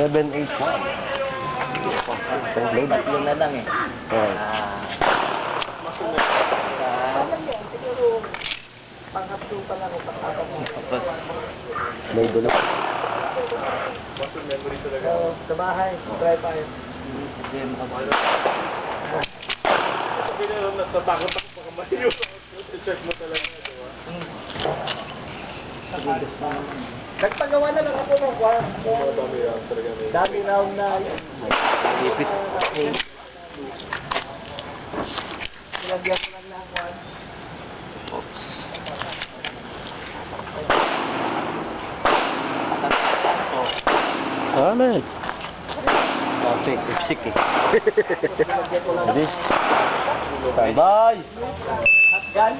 781. Load lang na lang eh. Siguro, pang-hapdo pa lang o pang-hapdo. May dulo. Sa bahay, try pa yun. Sabi na lang, natatakot ako baka malayo. I-check mo talaga, di ba? Nagpagawa na lang ako ng kwan. Dami yan, talaga may... Dami raw na Ipit. nilagyan ko lang ng kwan. Ano eh? Traffic, ipsik eh. Ready? Bye! Gan.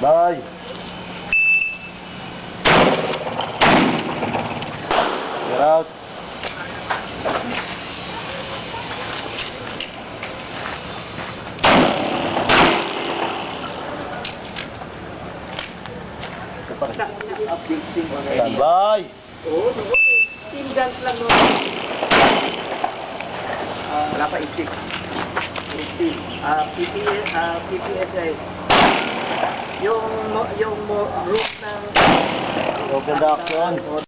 Bye! Get out! Stand by! Oo, team dance lang no. Wala pa isip. PPSI. Yung route ng Open the action.